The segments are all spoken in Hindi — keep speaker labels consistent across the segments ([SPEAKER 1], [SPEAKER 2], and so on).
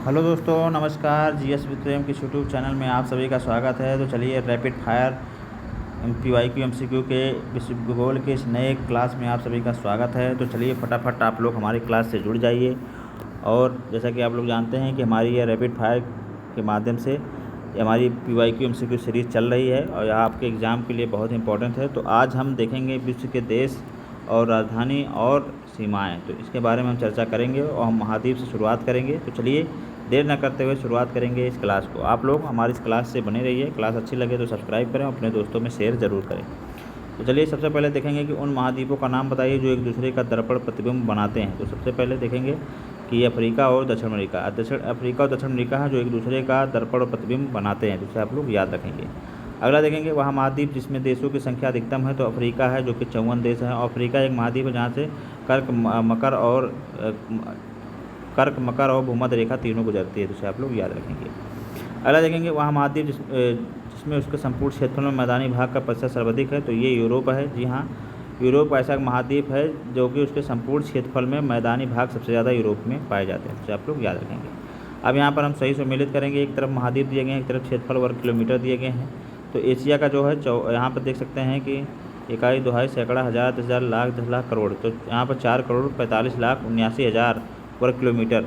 [SPEAKER 1] हेलो दोस्तों, नमस्कार। जीएस विक्रम के यूट्यूब चैनल में आप सभी का स्वागत है। तो चलिए, रैपिड फायर पीवाईक्यू एमसीक्यू के विश्व भूगोल के इस नए क्लास में आप सभी का स्वागत है। तो चलिए फटाफट आप लोग हमारी क्लास से जुड़ जाइए। और जैसा कि आप लोग जानते हैं कि हमारी यह रैपिड फायर के माध्यम से हमारी पीवाईक्यू एमसीक्यू सीरीज़ चल रही है और यह आपके एग्ज़ाम के लिए बहुत इंपॉर्टेंट है। तो आज हम देखेंगे विश्व के देश और राजधानी और सीमाएं। तो इसके बारे में हम चर्चा करेंगे और हम महाद्वीप से शुरुआत करेंगे। तो चलिए देर न करते हुए शुरुआत करेंगे इस क्लास को। आप लोग हमारी इस क्लास से बने रहिए। क्लास अच्छी लगे तो सब्सक्राइब करें और अपने दोस्तों में शेयर ज़रूर करें। तो चलिए सबसे पहले देखेंगे कि उन महाद्वीपों का नाम बताइए जो एक दूसरे का दर्पण प्रतिबिंब बनाते हैं। तो सबसे पहले देखेंगे कि अफ्रीका और दक्षिण अमेरिका। अफ्रीका और दक्षिण अमेरिका है जो एक दूसरे का दर्पण और प्रतिबिंब बनाते हैं, जिसे आप लोग याद रखेंगे। अगला देखेंगे वह महाद्वीप जिसमें देशों की संख्या अधिकतम है। तो अफ्रीका है जो कि 54 देश हैं। अफ्रीका एक महाद्वीप है जहाँ से कर्क मकर और भूमध्य रेखा तीनों गुजरती है, जिसे आप लोग याद रखेंगे। अगला देखेंगे वह महाद्वीप जिसमें उसके संपूर्ण क्षेत्र में मैदानी भाग का प्रतिशत सर्वाधिक है। तो ये यूरोप है। जी हाँ, यूरोप ऐसा महाद्वीप है जो कि उसके संपूर्ण क्षेत्रफल में मैदानी भाग सबसे ज़्यादा यूरोप में पाए जाते हैं, जिसे आप लोग याद रखेंगे। अब यहाँ पर हम सही सम्मिलित करेंगे। एक तरफ महाद्वीप दिए गए हैं, एक तरफ क्षेत्रफल वर्ग किलोमीटर दिए गए हैं। तो एशिया का जो है यहाँ पर देख सकते हैं कि इकाई, दुहाई, सैकड़ा, हज़ार, 10,000, लाख, 10 लाख, करोड़। तो यहाँ पर 4,45,79,000 वर्ग किलोमीटर,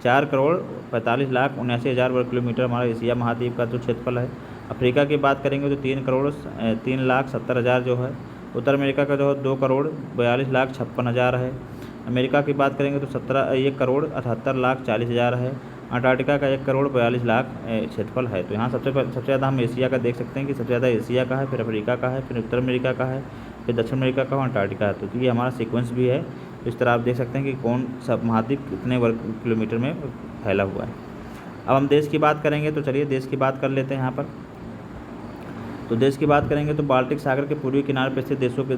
[SPEAKER 1] 4,45,79,000 वर्ग किलोमीटर हमारा एशिया महाद्वीप का जो क्षेत्रफल है। अफ्रीका की बात करेंगे तो 3,03,70,000 जो है। उत्तर अमेरिका का जो है 2,42,56,000 है। अमेरिका की बात करेंगे तो 1,78,40,000 है। अंटार्कटिका का 1,42,00,000 क्षेत्रफल है। तो यहाँ सबसे ज़्यादा हम एशिया का देख सकते हैं कि सबसे ज़्यादा एशिया का है, फिर अफ्रीका का है, फिर उत्तर अमेरिका का है, फिर दक्षिण अमेरिका का और अंटार्कटिका है। तो ये हमारा सीक्वेंस भी है। तो इस तरह आप देख सकते हैं कि कौन सा महाद्वीप कितने वर्ग किलोमीटर में फैला हुआ है। अब हम देश की बात करेंगे। तो चलिए देश की बात कर लेते हैं यहाँ पर। तो देश की बात करेंगे तो बाल्टिक सागर के पूर्वी किनारे पर स्थित देशों के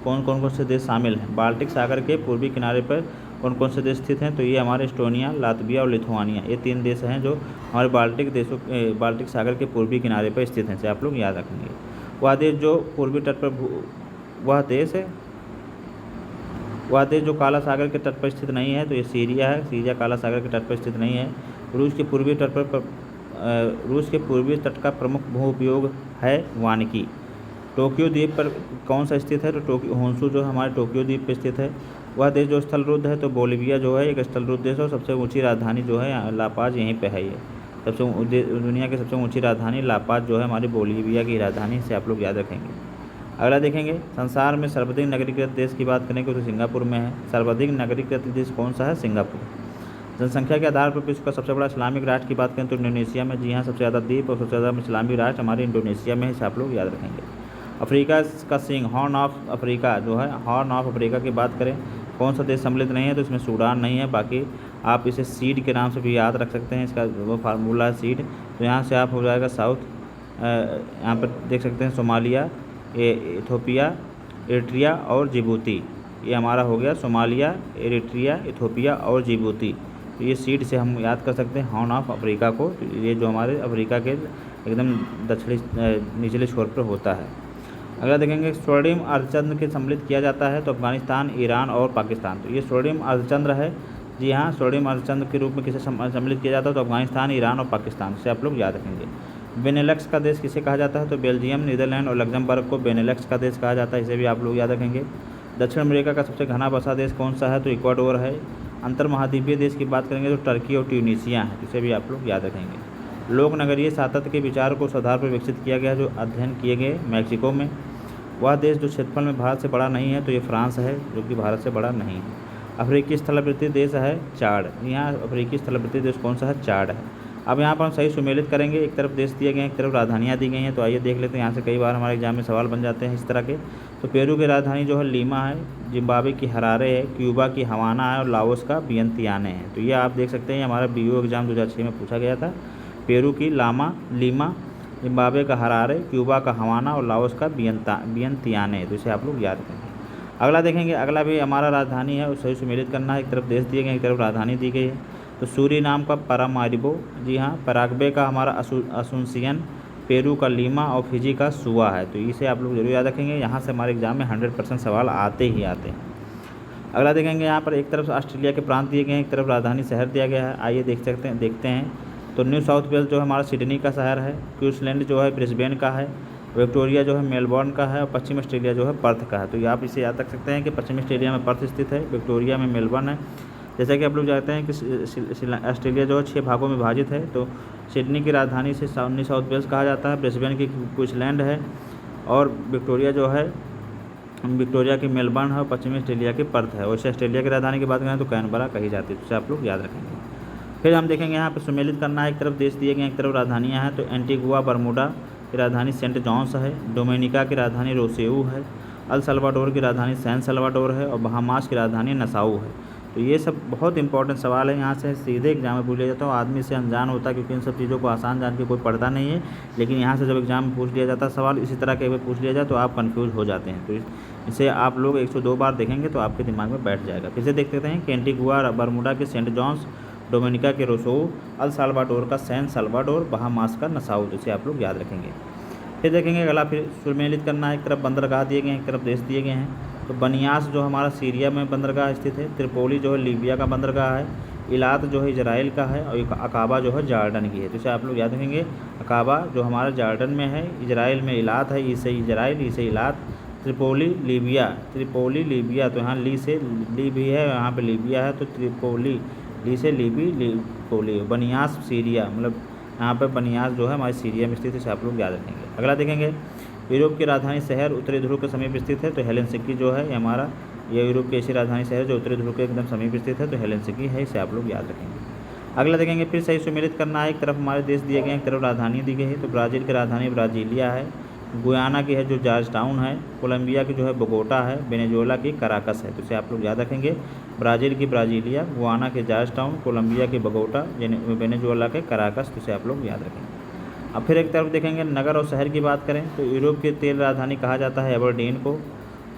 [SPEAKER 1] कौन से देश शामिल हैं। बाल्टिक सागर के पूर्वी किनारे पर कौन से देश स्थित हैं। तो ये हमारे एस्टोनिया, लातविया और लिथुआनिया, ये 3 देश हैं जो हमारे बाल्टिक सागर के पूर्वी किनारे पर स्थित हैं, इसे आप लोग याद रखेंगे। वह देश जो पूर्वी तट पर वह देश जो काला सागर के तट पर स्थित नहीं है। तो ये सीरिया है। सीरिया काला सागर के तट पर स्थित नहीं है। रूस के पूर्वी तट का प्रमुख भू उपयोग है वानिकी। टोक्यो द्वीप पर कौन सा स्थित है। तो होन्शु जो हमारे टोक्यो द्वीप पर स्थित है। वह देश जो स्थलरुद्ध है। तो बोलिविया जो है एक स्थलरुद्ध देश है और सबसे ऊंची राजधानी जो है लापाज यहीं पे है। ये दुनिया की सबसे ऊंची राजधानी लापाज जो है हमारी बोलिविया की राजधानी, से आप लोग याद रखेंगे। अगला देखेंगे संसार में सर्वाधिक नगरीकृत देश की बात करेंगे तो सिंगापुर में है। सर्वाधिक नगरीकृत देश कौन सा है? सिंगापुर। जनसंख्या के आधार पर विश्व का सबसे बड़ा इस्लामिक राष्ट्र की बात करें तो इंडोनेशिया में। जी हाँ, सबसे ज़्यादा द्वीप और सबसे ज़्यादा इस्लामिक राष्ट्र हमारे इंडोनेशिया में है, इसे आप लोग याद रखेंगे। अफ्रीका का सिंह, हॉर्न ऑफ अफ्रीका जो है, हॉर्न ऑफ अफ्रीका की बात करें कौन सा देश सम्मिलित नहीं है। तो इसमें सूडान नहीं है। बाकी आप इसे सीड के नाम से भी याद रख सकते हैं, इसका वो फार्मूला है सीड। तो यहाँ से आप हो जाएगा साउथ, यहाँ पर देख सकते हैं सोमालिया, इथोपिया, एरिट्रिया और जिबूती। ये हमारा हो गया सोमालिया, एरिट्रिया, इथोपिया और जिबूती। तो ये सीड से हम याद कर सकते हैं हॉर्न ऑफ अफ्रीका को। तो ये जो हमारे अफ्रीका के एकदम दक्षिणी निचले छोर पर होता है। अगला देखेंगे स्वर्णिम अर्धचंद्र के सम्मिलित किया जाता है। तो अफगानिस्तान, ईरान और पाकिस्तान। तो ये स्वर्णिम अर्धचंद्र है। जी हाँ, स्वर्णिम अर्धचंद्र के रूप में किसे सम्मिलित किया जाता है। तो अफगानिस्तान, ईरान और पाकिस्तान, से आप लोग याद रखेंगे। बेनेलक्स का देश किसे कहा जाता है। तो बेल्जियम, नीदरलैंड और लग्जमबर्ग को बेनेलक्स का देश कहा जाता है, इसे भी आप लोग याद रखेंगे। दक्षिण अमेरिका का सबसे घना बसा देश कौन सा है। तो इक्वाडोर है। अंतर महाद्वीपीय देश की बात करेंगे तो टर्की और ट्यूनीशिया है, इसे भी आप लोग याद रखेंगे। लोक नगरीय सातत्य के विचार को सुधार पर विकसित किया गया जो अध्ययन किए गए मैक्सिको में। वह देश जो क्षेत्रफल में भारत से बड़ा नहीं है। तो ये फ्रांस है जो कि भारत से बड़ा नहीं है। अफ्रीकी स्थलावृत्तीय देश है चाड। यहाँ अफ्रीकी स्थलावृत्तीय देश कौन सा है? चाड है। अब यहाँ पर हम सही सुमेलित करेंगे। एक तरफ देश दिए गए हैं, एक तरफ राजधानियाँ दी गई हैं। तो आइए देख लेते हैं, यहाँ से कई बार हमारे एग्जाम में सवाल बन जाते हैं इस तरह के। तो पेरू की राजधानी जो है लीमा है, जिम्बाब्वे की हरारे है, क्यूबा की हवाना है और लाओस का वियंतियाने है। तो ये आप देख सकते हैं हमारा बीओ एग्जाम 2006 में पूछा गया था। पेरू की लीमा, जिम्बाब्वे का हरारे, क्यूबा का हवाना और लाओस का वियंतियाने। तो इसे आप लोग याद रखेंगे। अगला देखेंगे, अगला भी हमारा राजधानी है, उसे सही सुमेलित करना है। एक तरफ देश दिए गए, एक तरफ राजधानी दी गई है। तो सूरीनाम का पारामारिबो, जी हाँ, पराग्वे का हमारा असुनसियन, पेरू का लीमा और फिजी का सुआ है। तो इसे आप लोग जरूर याद रखेंगे। यहाँ से हमारे एग्जाम में 100% सवाल आते ही आते हैं। अगला देखेंगे यहाँ पर एक तरफ ऑस्ट्रेलिया के प्रांत दिए गए हैं, एक तरफ राजधानी शहर दिया गया है। आइए देखते हैं। तो न्यू साउथ वेल्स जो है हमारा सिडनी का शहर है, क्वींसलैंड जो है ब्रिस्बेन का है, विक्टोरिया जो है मेलबॉर्न का है और पश्चिम ऑस्ट्रेलिया जो है पर्थ का है। तो ये आप इसे याद रख सकते हैं कि पश्चिम ऑस्ट्रेलिया में पर्थ स्थित है, विक्टोरिया में मेलबर्न है। जैसा कि आप लोग जानते हैं कि ऑस्ट्रेलिया जो है 6 भागों में विभाजित है। तो सिडनी की राजधानी से न्यू साउथ वेल्स कहा जाता है, ब्रिस्बेन की क्वींसलैंड है और विक्टोरिया जो है विक्टोरिया की मेलबर्न है और पश्चिमी ऑस्ट्रेलिया की पर्थ है। वैसे ऑस्ट्रेलिया की राजधानी की बात करें तो कैनबरा कही जाती है, तो आप लोग याद रखेंगे। फिर हम देखेंगे यहाँ पर सम्मिलित करना है, एक तरफ देश दिए गए एक तरफ राजधानियाँ हैं। तो एंटीगुआ बरमूडा की राजधानी सेंट जॉन्स है, डोमिनिका की राजधानी रोसेऊ है, अल सल्वाडोर की राजधानी सैन सल्वाडोर है और बहामास की राजधानी नसाऊ है। तो ये सब बहुत इंपॉर्टेंट सवाल है, यहाँ से सीधे एग्जाम में पूछ लिया जाता है। आदमी से अनजान होता है क्योंकि इन सब चीज़ों को आसान जान के कोई पढ़ता नहीं है, लेकिन यहाँ से जब एग्जाम में पूछ लिया जाता है सवाल इसी तरह के पूछ लिया जाए तो आप कन्फ्यूज़ हो जाते हैं। तो इसे आप लोग 102 बार देखेंगे तो आपके दिमाग में बैठ जाएगा। फिर से देख लेते हैं कि एंटीगुआ बरमूडा के सेंट जॉन्स, डोमिनिका के रोसेऊ, अल साल्वाडोर का सैन सल्वाडोर, बहामास का नसाऊ, जिसे आप लोग याद रखेंगे। फिर देखेंगे अगला, फिर सम्मिलित करना है, एक तरफ बंदरगाह दिए गए हैं एक तरफ देश दिए गए हैं। तो बनियास जो हमारा सीरिया में बंदरगाह स्थित है, त्रिपोली जो है लीबिया का बंदरगाह है, इलात जो है इजराइल का है और अकाबा जो है जॉर्डन की है। तो इसे आप लोग याद रखेंगे, अकाबा जो हमारा जॉर्डन में है, इजराइल में इलात है, ई से इजराइल, ई से इलात, त्रिपोली लीबिया। तो यहाँ ली भी है, यहाँ पे लीबिया है, तो त्रिपोली ली से लीपोली। बनियास सीरिया, मतलब यहाँ पर बनियास जो है हमारे सीरिया में स्थित है, इसे आप लोग याद रखेंगे। अगला देखेंगे, यूरोप की राजधानी शहर उत्तरी ध्रुव के समीप स्थित है। तो हेलेंसिकी जो है हमारा ये यूरोप की ऐसी राजधानी शहर जो उत्तरी ध्रुव के एकदम समीप स्थित है, तो हेलेंसिकी है, इसे आप लोग याद रखेंगे। अगला देखेंगे, फिर सही सम्मिलित करना है, एक तरफ हमारे देश दिए गए हैं एक तरफ राजधानी दी गई है। तो ब्राज़ील की राजधानी ब्राजीलिया है, गुयाना की है जो जॉर्ज टाउन है, कोलंबिया की जो है बोगोटा है, वेनेजुएला की कराकस है। तो इसे आप लोग याद रखेंगे, ब्राज़ील की ब्राजीलिया, गुयाना के जॉर्ज टाउन, कोलंबिया की बोगोटा, वेनेजुएला के कराकस। तो इसे आप लोग याद रखेंगे। अब फिर एक तरफ देखेंगे नगर और शहर की बात करें तो यूरोप की तेल राजधानी कहा जाता है एबरडीन को,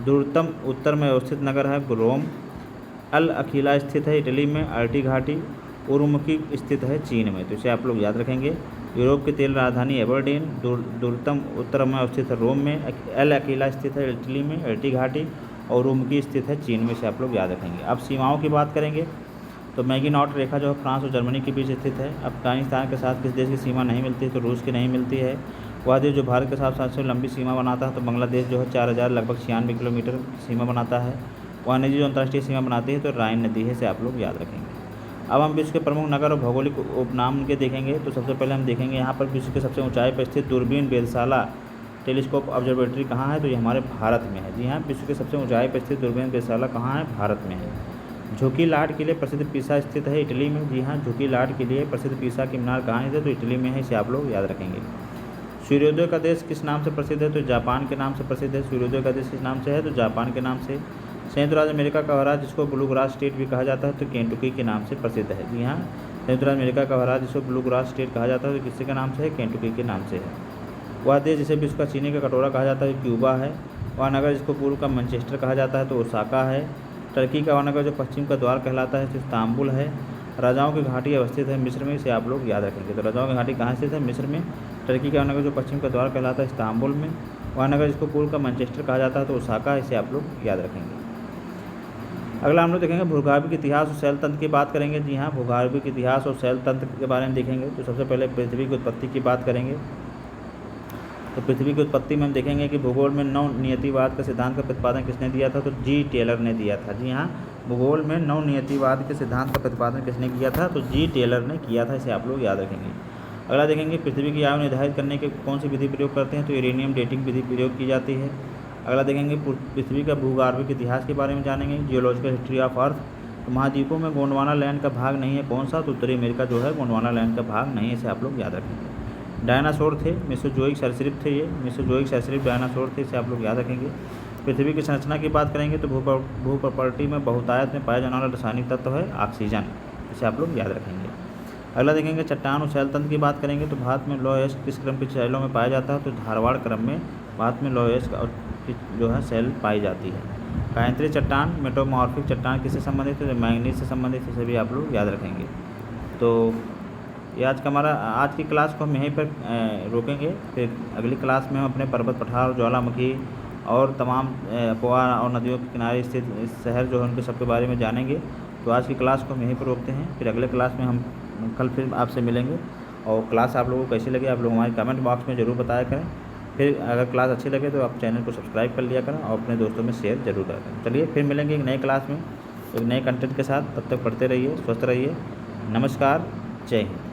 [SPEAKER 1] दूरतम उत्तर में अवस्थित नगर है रोम, अल अकीला स्थित है इटली में, अर्टी घाटी, उर्मुकी स्थित है चीन में। तो इसे आप लोग याद रखेंगे, यूरोप की तेल राजधानी एबरडीन, दूरतम उत्तर में अवस्थित है रोम में, अल अकीला स्थित है इटली में, अर्टी घाटी और उर्मुकी स्थित है चीन में। इसे आप लोग याद रखेंगे। अब सीमाओं की बात करेंगे तो मैगीनॉट रेखा जो है फ्रांस और जर्मनी के बीच स्थित है। अफगानिस्तान के साथ किस देश की सीमा नहीं मिलती, तो रूस की नहीं मिलती है। वह देश जो भारत के साथ सबसे लंबी सीमा बनाता है तो बांग्लादेश जो है 4000 लगभग 96 किलोमीटर सीमा बनाता है। वह नदी जो अंतर्राष्ट्रीय सीमा बनाती है तो राइन नदी है, इसे आप लोग याद रखेंगे। अब हम विश्व के प्रमुख नगर और भौगोलिक उपनाम के देखेंगे। तो सबसे पहले हम देखेंगे यहाँ पर विश्व के सबसे ऊंचाई पर स्थित दूरबीन वेधशाला टेलीस्कोप ऑब्जर्वेटरी कहाँ है, तो ये हमारे भारत में है। जी हाँ, विश्व के सबसे ऊंचाई पर स्थित दूरबीन वेधशाला कहाँ है, भारत में है। झुकीलाट के लिए प्रसिद्ध पीसा स्थित है इटली में। जी हाँ, झुकीलाट के लिए प्रसिद्ध पीसा की मीनार कहाँ है, तो इटली में है, इसे आप लोग याद रखेंगे। सूर्योदय का देश किस नाम से प्रसिद्ध है, तो जापान के नाम से प्रसिद्ध है। सूर्योदय का देश किस नाम से है, तो जापान के नाम से। संयुक्त राज्य अमेरिका का वह राज्य जिसको ब्लू ग्रास स्टेट भी कहा जाता है तो केंटुकी के नाम से प्रसिद्ध है। जी हाँ, संयुक्त राज्य अमेरिका का वह राज्य जिसको ब्लू ग्रास स्टेट कहा जाता है तो किसके नाम से है, केंटुकी के नाम से है। वह देश जिसे विश्व का चीनी का कटोरा कहा जाता है क्यूबा है। वह नगर जिसको पूर्व का मैनचेस्टर कहा जाता है तो ओसाका है। टर्की का वह नगर जो पश्चिम का द्वार कहलाता है तो इस्तांबुल है। राजाओं की घाटी अवस्थित है मिस्र में, इसे आप लोग याद रखेंगे। तो राजाओं की घाटी कहाँ स्थित है, मिस्र में। टर्की का नगर जो पश्चिम का द्वार कहलाता है इस्तांबुल में। वह नगर जिसको पूर्व का मैनचेस्टर कहा जाता है तो ओसाका, इसे आप लोग याद रखेंगे। अगला हम लोग देखेंगे भूगर्भिक इतिहास और शैल तंत्र की बात करेंगे। जी हाँ, भूगर्भिक इतिहास और शैल तंत्र के बारे में देखेंगे। तो सबसे पहले पृथ्वी की उत्पत्ति की बात करेंगे। तो पृथ्वी की उत्पत्ति में हम देखेंगे कि भूगोल में नव नियतिवाद का सिद्धांत का प्रतिपादन किसने दिया था, तो जी टेलर ने दिया था। जी हाँ, भूगोल में नव नियतिवाद के सिद्धांत का प्रतिपादन किसने किया था, तो जी टेलर ने किया था, इसे आप लोग याद रखेंगे। अगला देखेंगे पृथ्वी की आयु निर्धारित करने के कौन सी विधि प्रयोग करते हैं, तो यूरेनियम डेटिंग विधि प्रयोग की जाती है। अगला देखेंगे पृथ्वी का भूगर्भिक इतिहास के बारे में जानेंगे, जियोलॉजिकल हिस्ट्री ऑफ अर्थ। तो महाद्वीपों में गोंडवाना लैंड का भाग नहीं है कौन सा, तो उत्तरी अमेरिका जो है गोंडवाना लैंड का भाग नहीं है, इसे आप लोग याद रखेंगे। डायनासोर थे, मेसोजोइक सरीसृप थे, ये मेसोजोइक सरीसृप डायनासोर थे, इसे आप लोग याद रखेंगे। पृथ्वी की संरचना की बात करेंगे तो भू प्रॉपर्टी में बहुतायत में पाया जाने वाला रासायनिक तत्व है ऑक्सीजन, इसे आप लोग याद रखेंगे। अगला देखेंगे चट्टान और शैल तंत्र की बात करेंगे। तो भारत में लोएस्ट किस क्रम की शैलों में पाया जाता है, तो धारवाड़ क्रम में भारत में लोएस्ट जो है शैल पाई जाती है। कायंत्री चट्टान मेटोमॉर्फिक चट्टान किससे संबंधित है, मैंगनीज से संबंधित है, इसे भी आप लोग याद रखेंगे। तो ये आज की क्लास को हम यहीं पर रोकेंगे। फिर अगली क्लास में हम अपने पर्वत पठार, ज्वालामुखी और तमाम अफवाह और नदियों के किनारे स्थित शहर जो है उनके सबके बारे में जानेंगे। तो आज की क्लास को हम यहीं पर रोकते हैं, फिर अगले क्लास में हम कल फिर आपसे मिलेंगे। और क्लास आप लोगों को कैसी लगी आप लोग हमारे कमेंट बॉक्स में ज़रूर बताया करें। फिर अगर क्लास अच्छी लगे तो आप चैनल को सब्सक्राइब कर लिया करें और अपने दोस्तों में शेयर ज़रूर करें। चलिए फिर मिलेंगे एक नए क्लास में एक नए कंटेंट के साथ। तब तक पढ़ते रहिए, स्वस्थ रहिए। नमस्कार, जय हिंद।